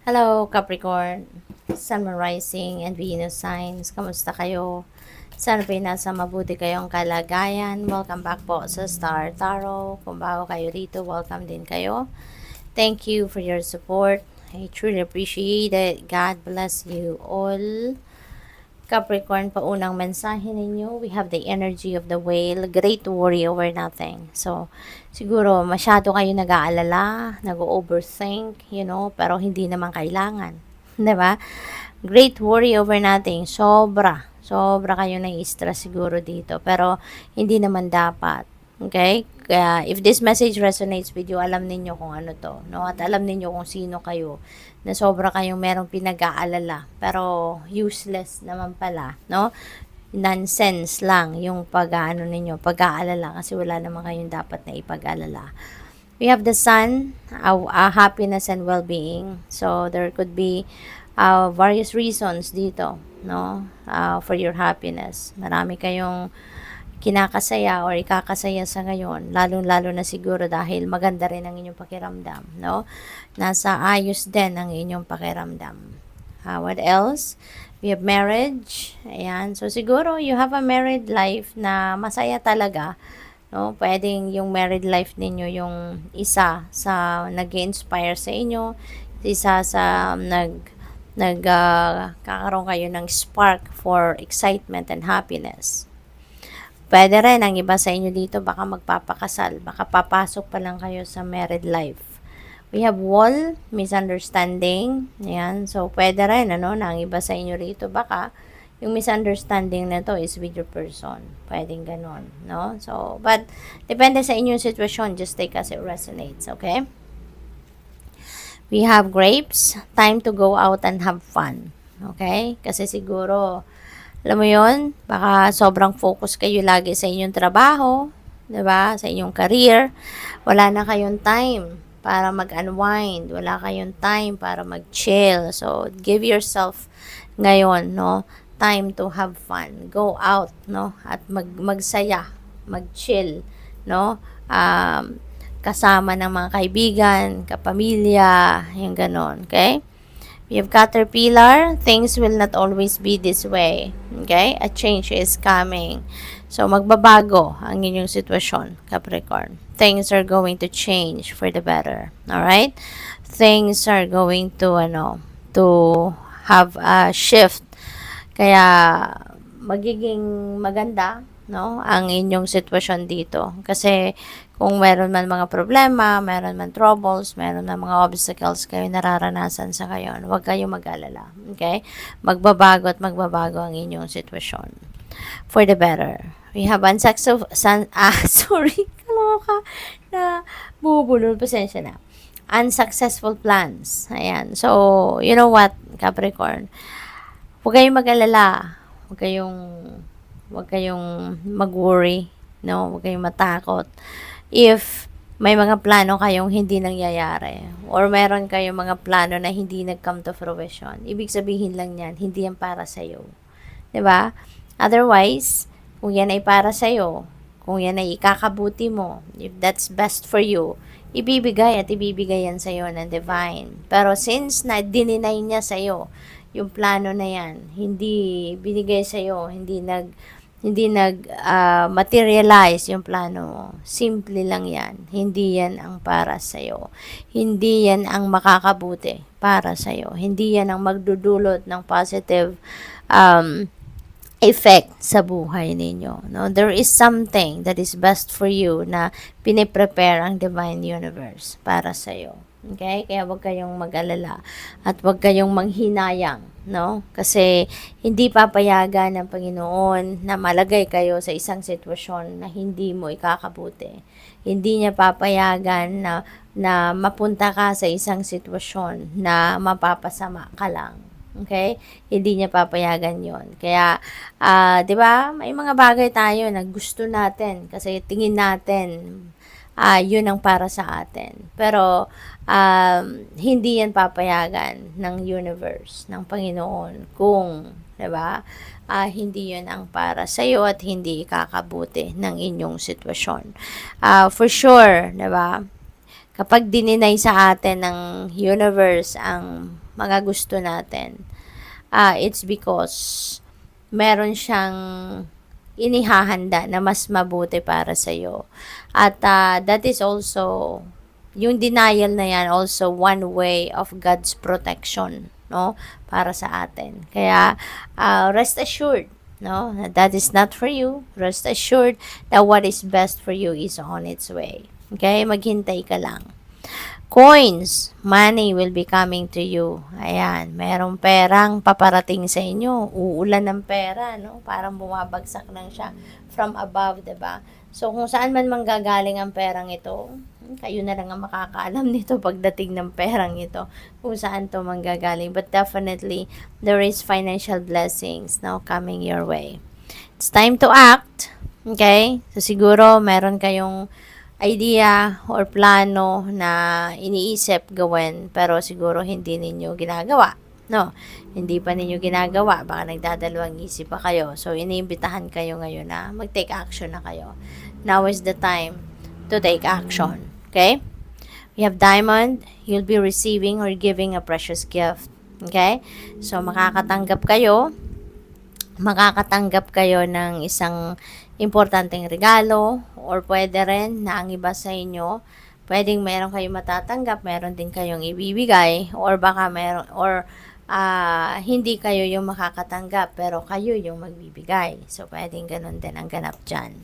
Hello, Capricorn, Sun, Moon Rising, and Venus signs. Kamusta kayo? Sana po nasa mabuti kayong kalagayan. Welcome back po sa Star Tarot. Kung bago kayo rito, welcome din kayo. Thank you for your support. I truly appreciate it. God bless you all. Capricorn, paunang mensahe ninyo, we have the energy of the whale, great worry over nothing. So, siguro masyado kayo nag-aalala, nag-overthink, pero hindi naman kailangan. 'Di ba? Great worry over nothing, sobra. Sobra kayo nai-stress siguro dito, pero hindi naman dapat. Okay? Kaya if this message resonates with you, alam ninyo kung ano to, no? At alam ninyo kung sino kayo na sobra kayong merong pinag-aalala pero useless naman pala, no? Nonsense lang yung pag-aano ninyo, pag-aalala kasi wala naman kayong dapat na ipag-alala. We have the sun, happiness and well-being. So there could be various reasons dito, no? For your happiness. Marami kayong kinakasaya or ikakasaya sa ngayon, lalong-lalo na siguro dahil maganda rin ang inyong pakiramdam, no? Nasa ayos din ang inyong pakiramdam. What else? We have marriage. Ayan. So, siguro, you have a married life na masaya talaga, no? Pwedeng yung married life ninyo yung isa sa nag-inspire sa inyo, isa sa kakaroon kayo ng spark for excitement and happiness. Pwede rin ang iba sa inyo dito baka magpapakasal, baka papasok pa lang kayo sa married life. We have wall, misunderstanding. Ayan. So, pwede rin, na ang iba sa inyo rito, baka yung misunderstanding na to is with your person. Pwedeng ganon, no? So, but, depende sa inyong sitwasyon. Just take as it resonates, okay? We have grapes. Time to go out and have fun. Okay? Kasi siguro, alam mo yon, baka sobrang focus kayo lagi sa inyong trabaho, 'di ba? Sa inyong career, wala na kayong time para mag-unwind, wala kayong time para mag-chill. So, give yourself ngayon, no, time to have fun. Go out, no, at magsaya, mag-chill, no? Kasama ng mga kaibigan, kapamilya, yung ganon, okay? We have Caterpillar. Things will not always be this way. Okay? A change is coming. So, magbabago ang inyong sitwasyon, Capricorn. Things are going to change for the better. Alright? Things are going to, to have a shift. Kaya, magiging maganda, no, ang inyong sitwasyon dito. Kasi, kung meron man mga problema, meron man troubles, meron man mga obstacles kayo nararanasan sa ngayon, huwag kayong mag-alala. Okay? Magbabago at magbabago ang inyong sitwasyon. For the better. We have sorry, kaloka na bubulol, pasensya na. Unsuccessful plans. Ayan. So, you know what, Capricorn? Huwag kayong mag-alala. Huwag kayong mag-worry. No? Huwag kayong matakot. If may mga plano kayong hindi nangyayari or meron kayong mga plano na hindi nag-come to fruition, ibig sabihin lang yan, hindi yan para sa'yo. 'Di ba? Otherwise, kung yan ay para sa'yo, kung yan ay ikakabuti mo, if that's best for you, ibibigay yan sa'yo ng divine. Pero since na dininay niya sa'yo yung plano na yan, hindi binigay sa'yo, hindi materialize yung plano mo. Simple lang yan. Hindi yan ang para sa'yo. Hindi yan ang makakabuti para sa'yo. Hindi yan ang magdudulot ng positive effect sa buhay ninyo. No? There is something that is best for you na piniprepare ang Divine Universe para sa'yo. Okay? Kaya huwag kayong mag-alala at huwag kayong manghinayang, no? Kasi hindi papayagan ng Panginoon na malagay kayo sa isang sitwasyon na hindi mo ikakabuti. Hindi niya papayagan na mapunta ka sa isang sitwasyon na mapapasama ka lang. Okay? Hindi niya papayagan 'yon. Kaya 'di ba? May mga bagay tayo na gusto natin kasi tingin natin yun ang para sa atin. Pero, hindi yan papayagan ng universe, ng Panginoon, kung, 'di ba, hindi yun ang para sa iyo at hindi ikakabuti ng inyong sitwasyon. For sure, 'di ba, kapag dininay sa atin ng universe ang mga gusto natin, it's because meron siyang inihahanda na mas mabuti para sa'yo. At that is also, yung denial na yan, also one way of God's protection, no, para sa atin. Kaya, rest assured, no, that is not for you. Rest assured that what is best for you is on its way. Okay, maghintay ka lang. Coins, money will be coming to you. Ayan, merong perang paparating sa inyo. Uulan ng pera, no? Parang bumabagsak lang siya from above, 'di ba? So, kung saan man manggagaling ang perang ito, kayo na lang ang makakaalam nito pagdating ng perang ito, kung saan to manggagaling. But definitely, there is financial blessings now coming your way. It's time to act. Okay? So, siguro, meron kayong idea or plano na iniisip gawin pero siguro hindi ninyo ginagawa. No, hindi pa ninyo ginagawa. Baka nagdadalawang isip pa kayo. So, iniimbitahan kayo ngayon na mag-take action na kayo. Now is the time to take action. Okay? We have diamond. You'll be receiving or giving a precious gift. Okay? So, makakatanggap kayo ng isang importanteng regalo or pwede rin na ang iba sa inyo, pwedeng meron kayong matatanggap, meron din kayong ibibigay or baka meron or hindi kayo yung makakatanggap pero kayo yung magbibigay. So, pwedeng ganun din ang ganap dyan.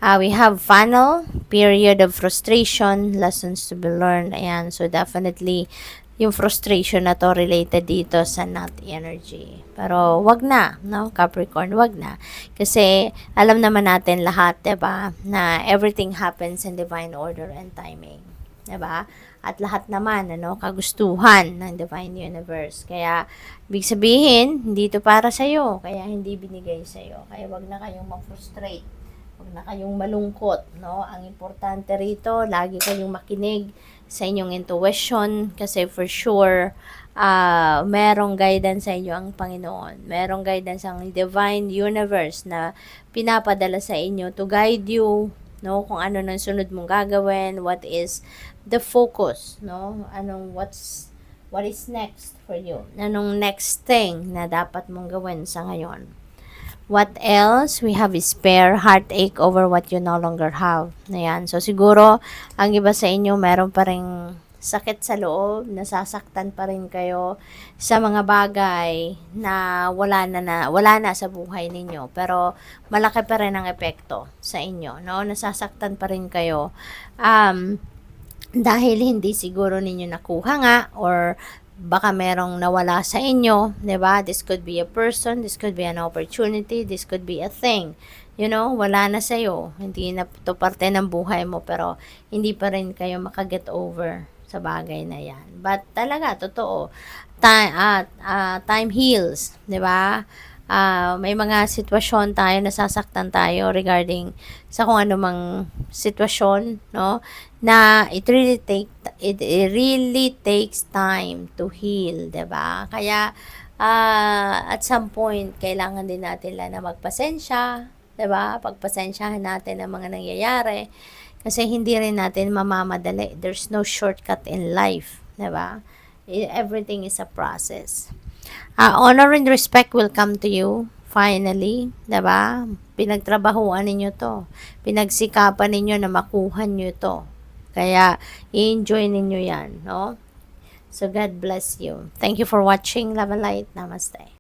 We have funnel, period of frustration, lessons to be learned. Ayan, so definitely yung frustration na to related dito sa knot energy. Pero wag na, no? Capricorn, wag na. Kasi alam naman natin lahat, 'di ba, na everything happens in divine order and timing. 'Di ba? At lahat naman, kagustuhan ng divine universe. Kaya ibig sabihin, hindi to para sa iyo, kaya hindi binigay sa iyo. Kaya wag na kayong ma-frustrate. Huwag na kayong malungkot, no? Ang importante rito, lagi kayong makinig sa inyong intuition kasi for sure, merong guidance sa inyo ang Panginoon. Merong guidance ang divine universe na pinapadala sa inyo to guide you, no? Kung ano nang sunod mong gagawin, what is the focus, no? What is next for you? Anong next thing na dapat mong gawin sa ngayon? What else? We have spare heartache over what you no longer have. Ayan. So, siguro, ang iba sa inyo, meron pa rin sakit sa loob, nasasaktan pa rin kayo sa mga bagay na wala na sa buhay ninyo. Pero, malaki pa rin ang epekto sa inyo, no? Nasasaktan pa rin kayo. Dahil hindi siguro ninyo nakuha nga or baka merong nawala sa inyo, 'di ba? This could be a person, this could be an opportunity, this could be a thing. Wala na sa iyo. Hindi na to parte ng buhay mo pero hindi pa rin kayo makaget over sa bagay na 'yan. But talaga totoo, time heals, 'di ba? May mga sitwasyon tayo, nasasaktan tayo regarding sa kung ano mang sitwasyon, no? Na it really takes time to heal, 'di ba? Kaya at some point kailangan din natin na magpasensya, 'di ba? Pagpasensyahan natin ang mga nangyayari kasi hindi rin natin mamamadali. There's no shortcut in life, 'di ba? Everything is a process. Honor and respect will come to you finally, 'di ba? Pinagtrabahuan ninyo 'to. Pinagsikapan ninyo na makuha niyo 'to. Kaya i-enjoy ninyo 'yan, no? So God bless you. Thank you for watching. Love and light. Namaste.